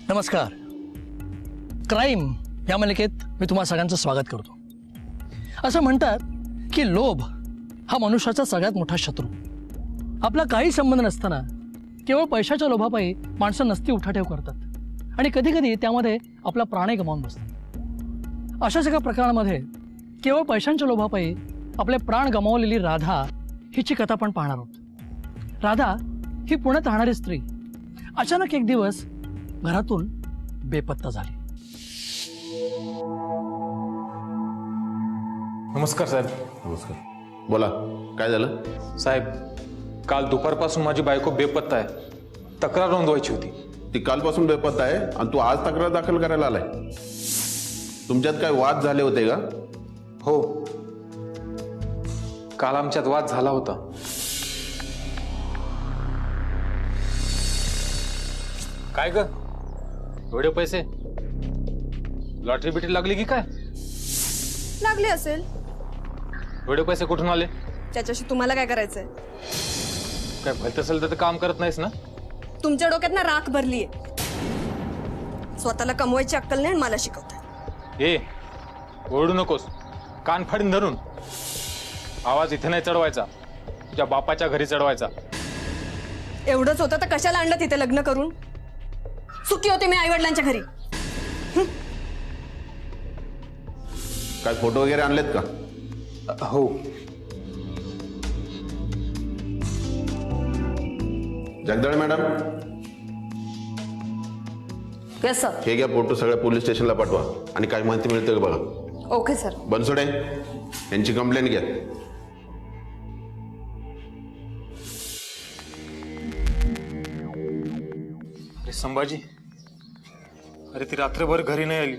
नमस्कार. क्राईम या मालिकेत मी तुम्हा सगळ्यांचं स्वागत करतो. असं म्हणतात की लोभ हा मनुष्याचा सगळ्यात मोठा शत्रू. आपला काही संबंध नसताना केवळ पैशाच्या लोभापायी माणसं नसती उठाठेव करतात आणि कधी कधी त्यामध्ये आपला प्राणही गमावून बसतात. अशाच एका प्रकरणामध्ये केवळ पैशांच्या लोभापायी आपले प्राण गमावलेली राधा हिची कथा आपण पाहणार आहोत. राधा ही पुण्यात राहणारी स्त्री अचानक एक दिवस घरातून बेपत्ता झाली. नमस्कार साहेब. नमस्कार. बोला, काय झालं? साहेब, काल दुपारपासून माझी बायको बेपत्ता आहे. तक्रार नोंदवायची होती. ती कालपासून बेपत्ता आहे आणि तू आज तक्रार दाखल करायला आलाय. तुमच्यात काय वाद झाले होते का? हो, काल आमच्यात वाद झाला होता. काय ग, एवढे पैसे लॉटरी बिटरी लागली की काय? लागली असेल. एवढे पैसे कुठून आले? त्याच्याशी तुम्हाला काय करायचंय? काय भलत असेल तर काम करत नाहीस ना? तुमच्या डोक्यात ना राख भरलीये. स्वतःला कमवायची अक्कल नाही आणि मला शिकवताय. ए, ओरडू नकोस. कान फाडून धरून. आवाज इथे नाही चढवायचा, तुझ्या बापाच्या घरी चढवायचा. एवढंच होतं तर कशाला आणलं तिथे लग्न करून? सुखी होते मी आईवडिलांच्या घरी. काय फोटो वगैरे आणलेत का? हो. Jagdale madam, yes sir. हे घ्या फोटो, सगळ्या पोलीस स्टेशनला पाठवा आणि काय माहिती मिळते का बघा. Okay sir. बनसोडे, यांची कंप्लेंट घ्या. अरे संभाजी, अरे ती रात्रभर घरी नाही आली.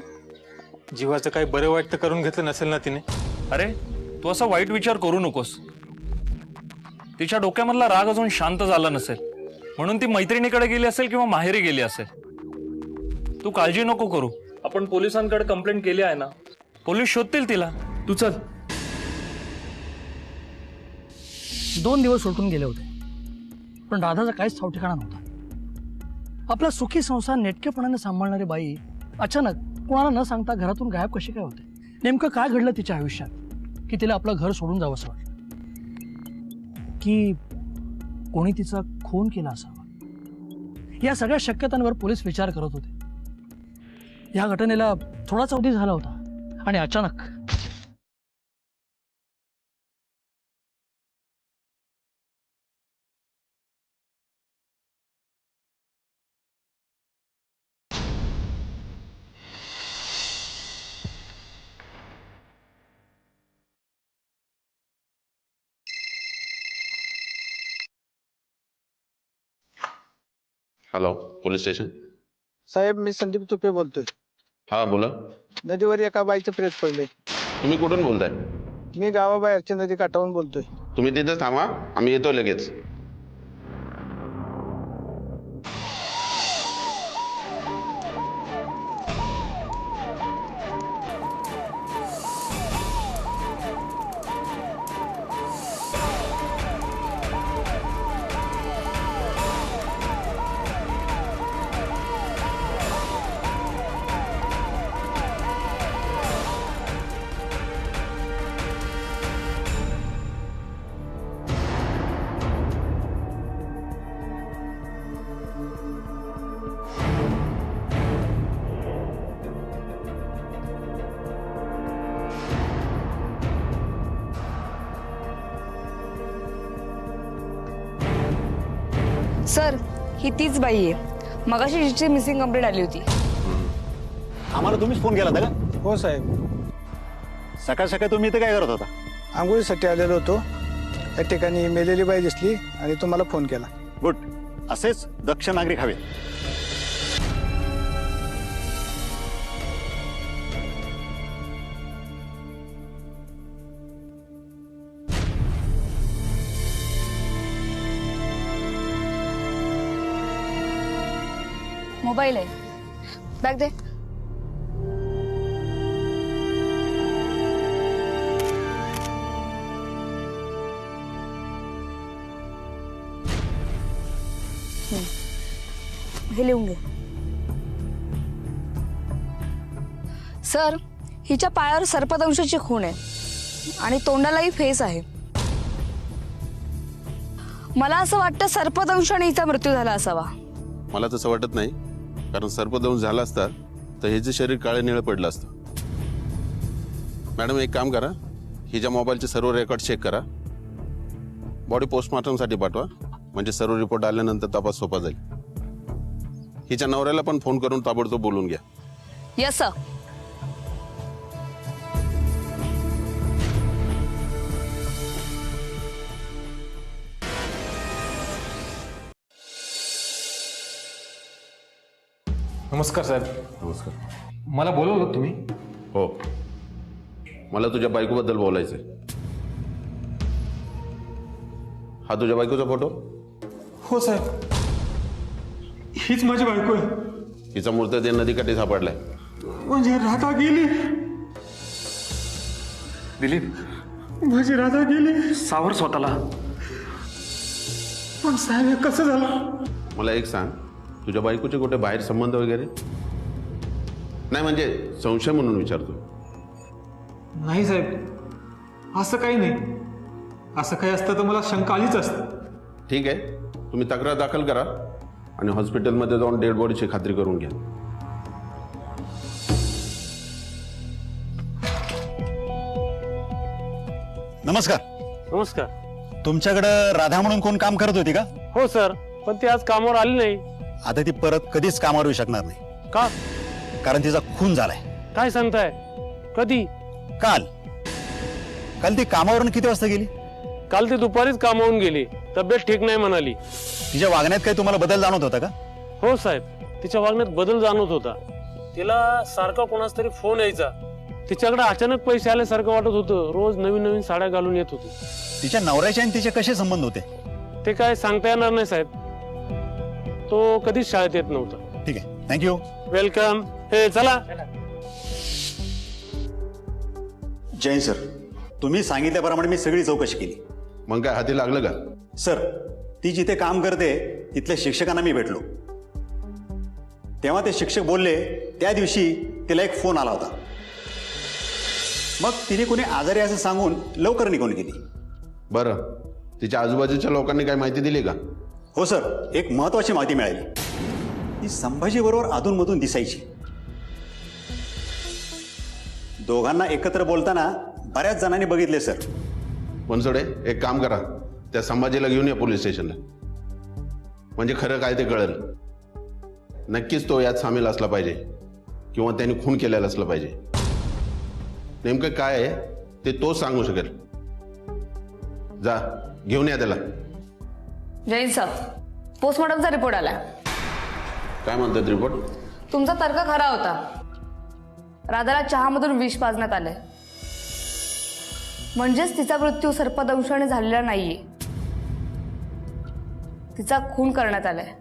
जीवाचं काही बरं वाईट तर करून घेतलं नसेल ना तिने? अरे तू असा वाईट विचार करू नकोस. तिच्या डोक्यामधला राग अजून शांत झाला नसेल म्हणून ती मैत्रिणीकडे गेली असेल किंवा माहेरी गेली असेल. तू काळजी नको करू. आपण पोलिसांकडे कंप्लेंट केली आहे ना, पोलीस शोधतील तिला. तू चल. 2 दिवस उलटून गेले होते पण राधाचा काहीच ठाव ठिकाणा नव्हता. आपला सुखी संसार नेटकेपणाने सांभाळणारी बाई अचानक कोणाला न सांगता घरातून गायब कशी काय होते? नेमकं काय घडलं तिच्या आयुष्यात की तिला आपलं घर सोडून जावं असं वाटलं? की कोणी तिचा खून केला असावा? या सगळ्या शक्यतांवर पोलीस विचार करत होते. या घटनेला थोडाच अवधी झाला होता आणि अचानक हॅलो, पोलीस स्टेशन. साहेब, मी संदीप तुपे बोलतोय. हा बोला. नदीवर एका बाईचं प्रेत पडलंय. तुम्ही कुठून बोलताय? मी गावाबाहेरच्या नदी काठावरून बोलतोय. तुम्ही तिथेच थांबा, आम्ही येतो लगेच. सर ही तीच बाई आहे मगाशी जिची मिसिंग कंप्लेंट आली होती. आम्हाला तुम्हीच फोन केला होता का? हो साहेब, सकाळ सकाळी तुम्ही इथे काय करत होता? आंघोळीसाठी आलेलो होतो. या ठिकाणी मेलेली बाई दिसली आणि तुम्हाला फोन केला. गुड. असेच दक्ष नागरिक हवे. मोबाईल आहे, बॅग दे. हे लिहून घे. सर हिच्या पायावर सर्पदंशाची खूण आहे आणि तोंडालाही फेस आहे. मला असं वाटतं सर्पदंशाने हिचा मृत्यू झाला असावा. मला तसं वाटत नाही, कारण सर्पदंश झाला असता तर हे जे शरीर काळे निळं पडलं असतं. मॅडम एक काम करा, हिच्या मोबाईलचे सर्व रेकॉर्ड चेक करा, बॉडी पोस्टमॉर्टमसाठी पाठवा, म्हणजे सर्व रिपोर्ट आल्यानंतर तपास सोपा जाईल. हिच्या नवऱ्याला पण फोन करून ताबडतोब बोलून घ्या. Yes sir. नमस्कार साहेब. नमस्कार. मला बोलवलं तुम्ही? हो, मला तुझ्या बायकोबद्दल बोलायचंय. हा तुझ्या बायकोचा फोटो? हो साहेब, हीच माझी बायको आहे. हिचा मृतदेह नदीकाठी सापडलाय. म्हणजे राधा गेली. दिलीप, माझी राधा गेली. सावर स्वतःला. पण साहेब हे कसं झालं? मला एक सांग, तुझ्या बायकोचे कुठे बाहेर संबंध वगैरे? नाही म्हणजे संशय म्हणून विचारतो. नाही साहेब, असं काही नाही. असं काही असतं तर मला शंका आलीच असते. ठीक आहे, तुम्ही तक्रार दाखल करा आणि हॉस्पिटलमध्ये जाऊन डेड बॉडीची खात्री करून घ्या. नमस्कार. नमस्कार. तुमच्याकडं राधा म्हणून कोण काम करत होती का? हो सर, पण ती आज कामावर आली नाही. आता ती परत कधीच कामावर येऊ शकणार नाही, का? कारण तिचा खून झालाय. काय सांगताय? कधी? काल काल ती कामावरून किती वाजता गेली? काल ती दुपारीच कामावून गेली. तब्येत ठीक नाही म्हणाली. तिच्या वागण्यात काही तुम्हाला बदल जाणवत होता का? हो साहेब, तिच्या वागण्यात बदल जाणवत होता. तिला सारखा कोणाचा तरी फोन यायचा. तिच्याकडे अचानक पैसे आल्यासारखं वाटत होतं. रोज नवीन नवीन साड्या घालून येत होती. तिच्या नवऱ्याचे आणि तिचे कसे संबंध होते? ते काय सांगता येणार नाही साहेब. तो कधीच शाळेत येत नव्हता. ठीक आहे, थँक्यू. वेलकम. हे चला. जैन सर, तुम्ही सांगितल्याप्रमाणे मी सगळी चौकशी केली. मग काय हाती लागलं का? सर, ती जिथे काम करते तिथल्या शिक्षकांना मी भेटलो. तेव्हा ते शिक्षक बोलले त्या दिवशी तिला एक फोन आला होता. मग तिने कोणी आजारी असं सांगून लवकर निघून गेली. बरं, तिच्या आजूबाजूच्या लोकांनी काय माहिती दिली का? हो सर, एक महत्वाची माहिती मिळाली. ती संभाजी बरोबर अधूनमधून दिसायची. दोघांना एकत्र बोलताना बऱ्याच जणांनी बघितले सर. बनसोडे, एक काम करा, त्या संभाजीला घेऊन या पोलीस स्टेशनला, म्हणजे खरं काय ते कळेल. नक्कीच तो यात सामील असला पाहिजे किंवा त्याने खून केलेला असला पाहिजे. नेमकं काय आहे ते तो सांगू शकेल. जा, घेऊन या त्याला. जैन सर, पोस्टमॉर्टमचा रिपोर्ट आला. काय म्हणतात रिपोर्ट? तुमचा तर्क खरा होता. राधाला चहामधून विष पाजण्यात आलंय. म्हणजेच तिचा मृत्यू सर्पदंशाने झालेला नाहीये, तिचा खून करण्यात आलाय.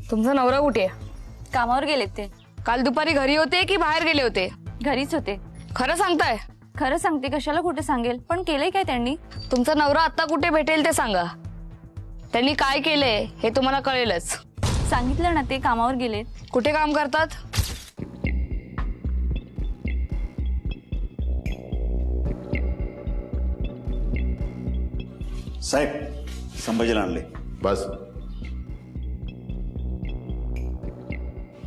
तुमचा नवरा कुठे आहे? कामावर गेलेत ते. काल दुपारी घरी होते की बाहेर गेले होते? घरीच होते. खरं सांगताय? खरं सांगते, कशाला खोटे सांगेल. पण केलंय काय त्यांनी? तुमचा नवरा आता कुठे भेटेल ते सांगा. त्यांनी काय केलंय हे तुम्हाला कळेलच. सांगितलं ना, ते कामावर गेलेत. कुठे काम करतात? साहेब, संभाजीला आणले. बस.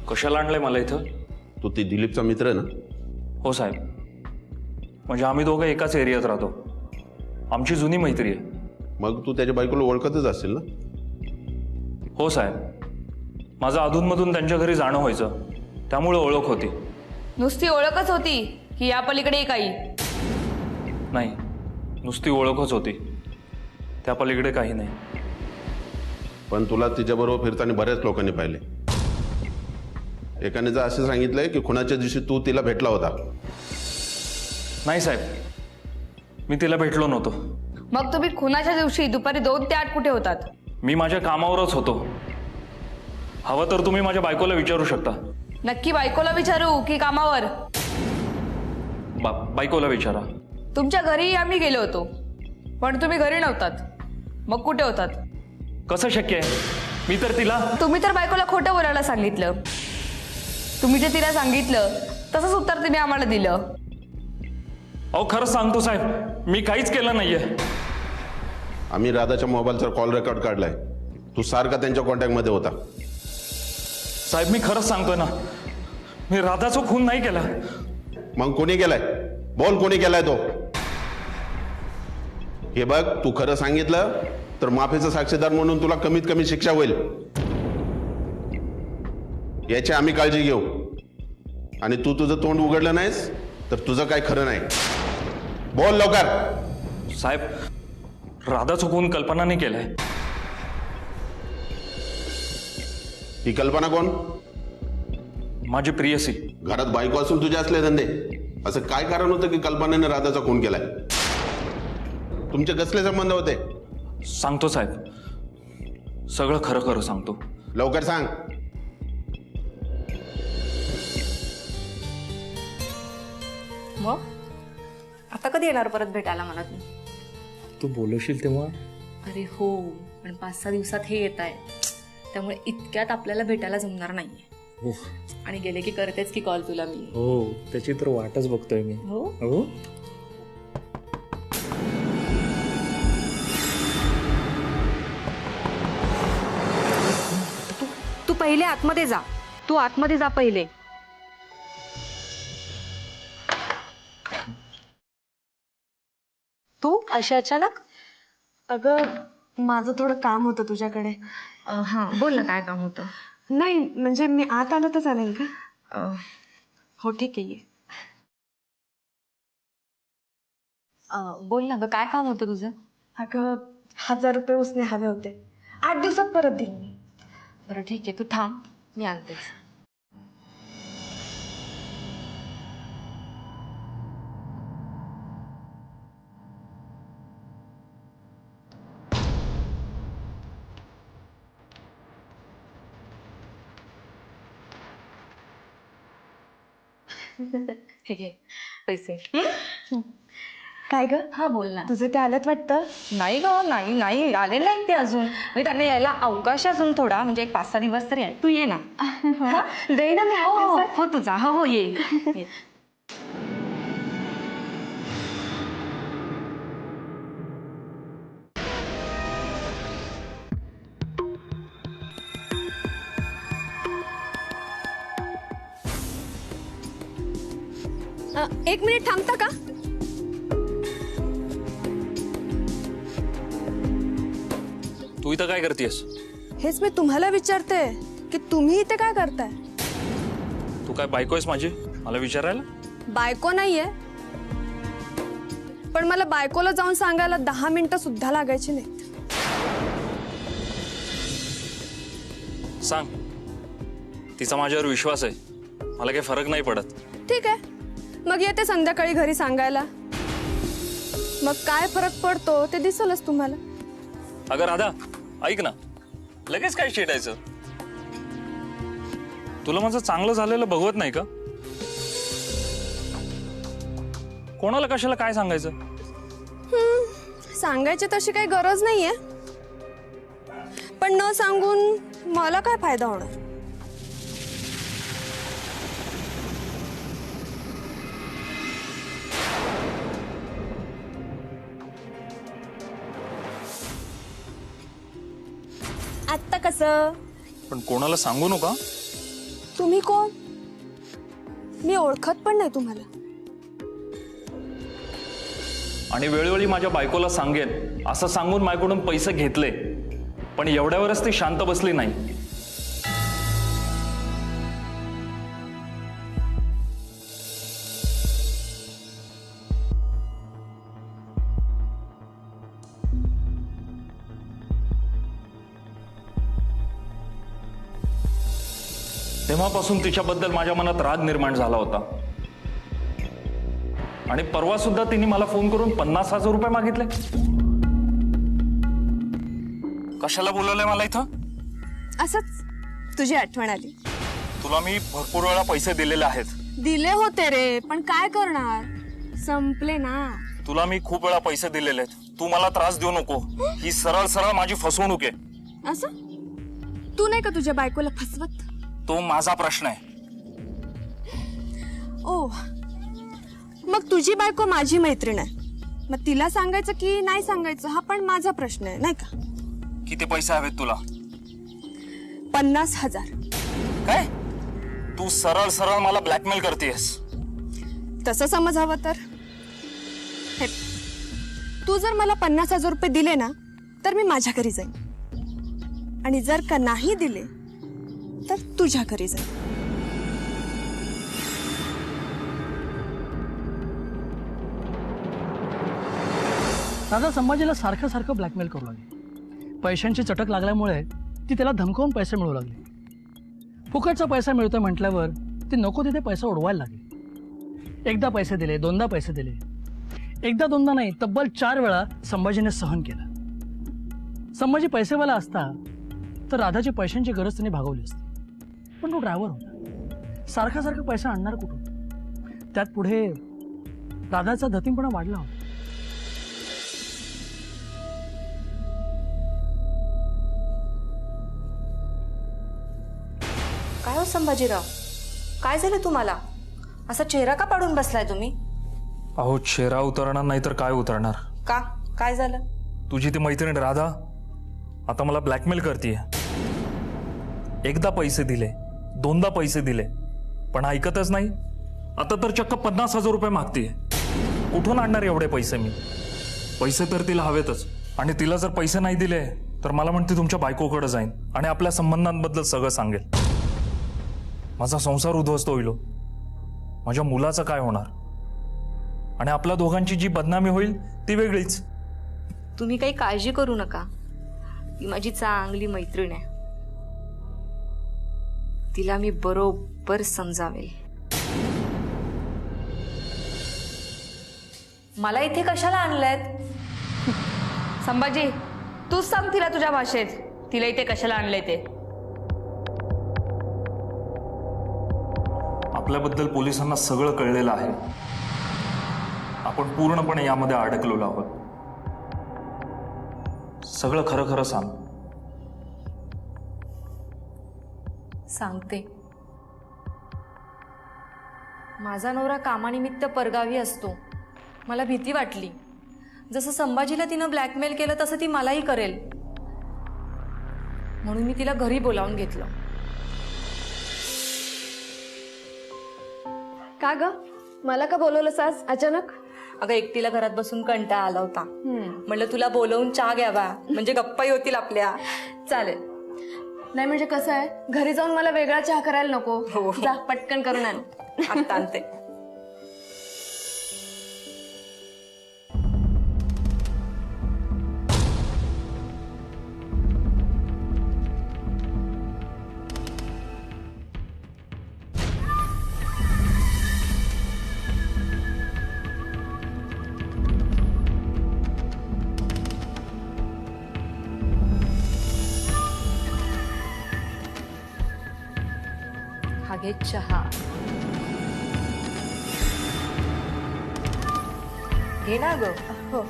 कशाला आणलंय मला इथं? तू ती दिलीपचा मित्र आहे ना? हो साहेब, म्हणजे आम्ही दोघं एकाच एरियात राहतो. आमची जुनी मैत्री आहे. मग तू त्याच्या बायकोला ओळखतच असेल ना? हो साहेब, माझं अधूनमधून त्यांच्या घरी जाणं व्हायचं, त्यामुळे ओळख होती. नुसती ओळखच होती की या पलीकडे काही? नाही, नुसती ओळखच होती, त्या पलीकडे काही नाही. पण तुला तिच्याबरोबर फिरताना बऱ्याच लोकांनी पाहिले. एकाने जर असं सांगितलंय की खुनाच्या दिवशी तू तिला भेटला होता. नाही साहेब, मी तिला भेटलो नव्हतो. मग तुम्ही खुनाच्या दिवशी दुपारी 2 ते 8 कुठे होतात? मी माझ्या कामावरच होतो. हवं तर तुम्ही माझ्या बायकोला विचारू शकता. नक्की बायकोला विचारू की कामावर? बायकोला विचारा. तुमच्या घरी आम्ही गेलो होतो, पण तुम्ही घरी नव्हतात. मग कुठे होतात? कसं शक्य आहे? मी तर तिला... तुम्ही तर बायकोला खोटं बोलायला सांगितलं. तुम्ही जे तिला सांगितलं तसंच उत्तर तिने आम्हाला दिलं. अहो खरंच सांगतो साहेब, मी काहीच केलं नाहीये. आम्ही राधाच्या मोबाईलचा कॉल रेकॉर्ड काढलाय. तू सारखा त्यांच्या कॉन्टॅक्टमध्ये होता. साहेब मी खरंच सांगतोय ना, मी राधाचा खून नाही केला. मग कोणी केलाय? बोल, कोणी केलाय तो? हे बघ, तू खरं सांगितलं तर माफीचा साक्षीदार म्हणून तुला कमीत कमी शिक्षा होईल. याची आम्ही काळजी घेऊ. आणि तू तुझं तोंड उघडलं नाहीस तर तुझं काय खरं नाही. बोल लवकर. साहेब, राधाचा खून कल्पनाने केलाय. ही कल्पना कोण? माझी प्रियसी. घरात बायको असून तुझे असले धंदे. असं काय कारण होतं की कल्पनेने राधाचा खून केलाय? तुमचे कसले संबंध होते? सांगतो साहेब, सगळं खरं खरं सांगतो. लवकर सांग. मग आता कधी येणार परत भेटायला मला तू? तू बोलवशील तेव्हा? अरे हो, पण 5-6 दिवसात हे येत आहे, त्यामुळे इतक्यात आपल्याला भेटायला जमणार नाहीये. हो. आणि गेले की करतेच की कॉल तुला मी. हो, त्याची तर वाटच बघतोय मी. हो हो. तू पहिले आतमध्ये जा. तू आतमध्ये जा पहिले. तू अशी अचानक? अगं, माझं थोडं काम होतं तुझ्याकडे. हां बोल ना, काय काम होतं? नाही म्हणजे मी आत आलं तर चालेल का? हो ठीक आहे. बोल ना ग, काय काम होतं तुझं? अगं 1000 रुपये उसने हवे होते. 8 दिवसात परत देईन मी. बरं ठीक आहे, तू थांब, मी आणतेच. हे घे पैसे. काय ग? हा बोल ना. तुझे ते आलेत वाटतं? नाही ग, नाही आले नाही ते अजून. म्हणजे त्यांना यायला अवकाश अजून थोडा, म्हणजे एक 5-6 दिवस तरी आहे. तू ये ना. दे ना मी. हो तुझा. हो ये. एक मिनिट थांबता का? तू इथं काय करतेस? हेच मी तुम्हाला विचारते की तुम्ही इथे काय करताय? तू काय बायको आहेस माझी मला विचारायला? बायको नाहीये, पण मला बायकोला जाऊन सांगायला 10 मिनिटं सुद्धा लागायची नाहीत. सांग. तिचा माझ्यावर विश्वास आहे, मला काही फरक नाही पडत. ठीक आहे, मग येते संध्याकाळी घरी सांगायला. मग काय फरक पडतो ते दिसेलच तुम्हाला. अगं राधा, ऐक ना, लगेच काय चिडायचं? तुला माझं चांगलं झालेलं बघवत नाही का? कोणाला कशाला काय सांगायचं? सांगायची तशी काही गरज नाहीये, पण न सांगून मला काय फायदा होणार? कसं? पण कोणाला सांगू नका. तुम्ही कोण? मी ओळखत पण नाही तुम्हाला. आणि वेळोवेळी माझ्या बायकोला सांगेन असं सांगून माझ्याकडून पैसे घेतले, पण एवढ्यावरच ती शांत बसली नाही. तेव्हापासून तिच्याबद्दल माझ्या मनात राग निर्माण झाला होता. आणि परवा सुद्धा तिने मला फोन करून 50,000 रुपये मागितले. कशाला बोलवलंय मला इथं? असंच तुझी आठवण आली. तुला मी भरपूर वेळा पैसे दिलेले आहेत. दिले होते रे, पण काय करणार, संपले ना. तुला मी खूप वेळा पैसे दिलेले आहेत. तू मला त्रास देऊ नको. ही सरळ सरळ माझी फसवणूक आहे. असं? तू नाही का तुझ्या बायकोला फसवत? तो माझा प्रश्न आहे. ओ, मग तुझी बायको माझी मैत्रीण आहे, मग तिला सांगायचं की नाही सांगायचं हा पण माझा प्रश्न आहे, नाही का? किती पैसे हवेत तुला? 50,000. काय? तू सरळ सरळ मला ब्लॅकमेल करतेस? तसं समज हवं तर हे, तू जर मला 50,000 रुपये दिले ना तर मी माझ्या घरी जाईन, आणि जर का नाही दिले तर तुझ्या घरी जाईन. दादा संभाजीला सारखं सारखं ब्लॅकमेल करू लागली. पैशांची चटक लागल्यामुळे ती त्याला धमकावून पैसे मिळू लागली. फुकटचा पैसा मिळतोय म्हटल्यावर ती नको तिथे पैसा उडवायला लागली. एकदा पैसे दिले, दोनदा पैसे दिले, एकदा दोनदा नाही तब्बल 4 वेळा संभाजीने सहन केलं. संभाजी पैसेवाला असता तर राधाची पैशांची गरज त्यांनी भागवली असती, पण तो ड्रायव्हर होता. सारखा सारखा पैसा आणणार कुठून? त्यात पुढे राधाचा धतींपणा वाढला होता. काय हो संभाजीराव, काय झालं तुम्हाला? असा चेहरा का पाडून बसलाय तुम्ही? अहो, चेहरा उतरणार नाही तर काय उतरणार? का, काय झालं? तुझी ती मैत्रीण राधा आता मला ब्लॅकमेल करतेय. एकदा पैसे दिले, दोनदा पैसे दिले, पण ऐकतच नाही. आता तर चक्क 50,000 रुपये मागतेय. कुठून आणणार एवढे पैसे मी? पैसे तर तिला हवेतच, आणि तिला जर पैसे नाही दिले तर मला म्हणते तुमच्या बायकोकडे जाईन आणि आपल्या संबंधांबद्दल सगळं सांगेल. माझा संसार उद्ध्वस्त होईल. माझ्या मुलाचं काय होणार? आणि आपल्या दोघांची जी बदनामी होईल ती वेगळीच. तुम्ही काही काळजी करू नका, ती माझी चांगली मैत्रीण आहे. तिला मी बरोबर समजावेल. मला इथे कशाला आणलंयत? संभाजी, तूच सांग तिला तुझ्या भाषेत, तिला इथे कशाला आणलंय ते. आपल्याबद्दल पोलिसांना सगळं कळलेलं आहे. आपण पूर्णपणे यामध्ये अडकलेलो आहोत. सगळं खरं खरं सांग. सांगते. माझा नवरा कामानिमित्त परगावी असतो. मला भीती वाटली, जसं संभाजीला तिनं ब्लॅकमेल केलं तसं ती मलाही करेल, म्हणून मी तिला घरी बोलावून घेतलं. का ग, मला का बोलवलंस आज अचानक? अगं, एकटीला घरात बसून कंटाळा आला होता. म्हणलं तुला बोलवून चहा घ्यावा, म्हणजे गप्पाही होतील आपल्या. चालेल. नाही म्हणजे कसं आहे, घरी जाऊन मला वेगळा चहा करायला नको. जा पटकन करून आण. आता आणते. हा घे चहा. घे ना ग. हो.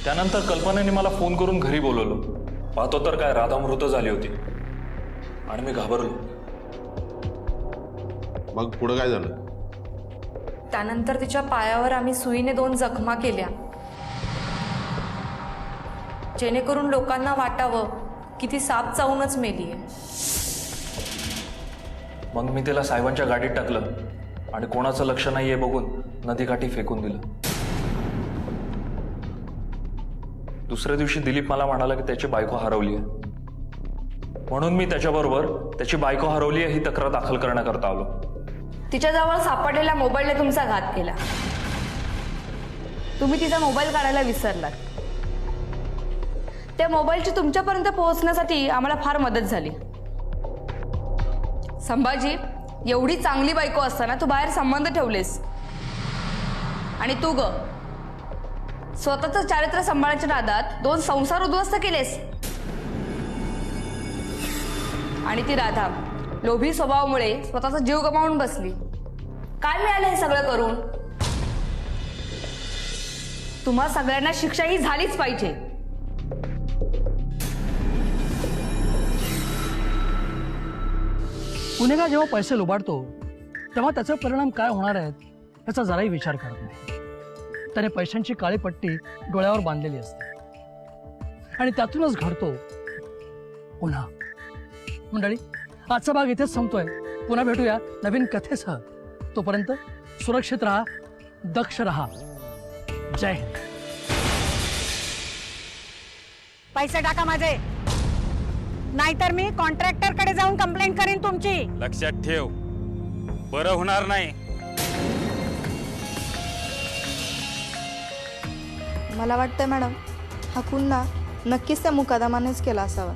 त्यानंतर कल्पनेने मला फोन करून घरी बोलवलं. पाहतो तर काय, राधा मृत झाली होती आणि मी घाबरलो. मग पुढं काय झालं? त्यानंतर तिच्या पायावर आम्ही सुईने 2 जखमा केल्या, जेणेकरून लोकांना वाटावं की ती साप चावूनच मेलीये. मग मी तिला साहेबांच्या गाडीत टाकलं आणि कोणाचं लक्ष नाहीये बघून नदीकाठी फेकून दिलं. दुसऱ्या दिवशी दिलीप मला म्हणाला की त्याची बायको हरवली आहे, म्हणून मी त्याच्याबरोबर त्याची बायको हरवली आहे ही तक्रार दाखल करण्याकरता आलो. तिच्याजवळ सापडलेल्या मोबाईलने तुमचा घात केला. तुम्ही तिचा मोबाईल काढायला विसरलात. त्या मोबाईलची तुमच्यापर्यंत पोहोचण्यासाठी आम्हाला फार मदत झाली. संभाजी, एवढी चांगली बायको असताना तू बाहेर संबंध ठेवलेस, आणि तू ग स्वतःचं चारित्र्य सांभाळायच्या नादात 2 संसार उद्ध्वस्त केलेस. आणि ती राधा लोभी स्वभावामुळे स्वतःचा जीव गमावून बसली. काय मिळालं हे सगळं करून? तुम्हा सगळ्यांना शिक्षा ही झालीच पाहिजे. गुन्हेगार जेव्हा पैसे लुबाडतो तेव्हा त्याचे परिणाम काय होणार आहेत याचा जराही विचार करत नाही. त्याने पैशांची काळी पट्टी डोळ्यावर बांधलेली असते आणि त्यातूनच घडतो पुन्हा. मंडळी, आजचा भाग इथेच संपतोय. पुन्हा भेटूया नवीन कथेसह. तोपर्यंत सुरक्षित राहा, दक्ष राहा. जय हिंद. पैसे टाका माझे, नाहीतर मी कॉन्ट्रॅक्टर कडे जाऊन कंप्लेंट करीन तुमची. लक्षात ठेव, बरं होणार नाही. मला वाटतंय मॅडम, हा खून ना नक्कीच त्या मुकादमानेच केला असावा.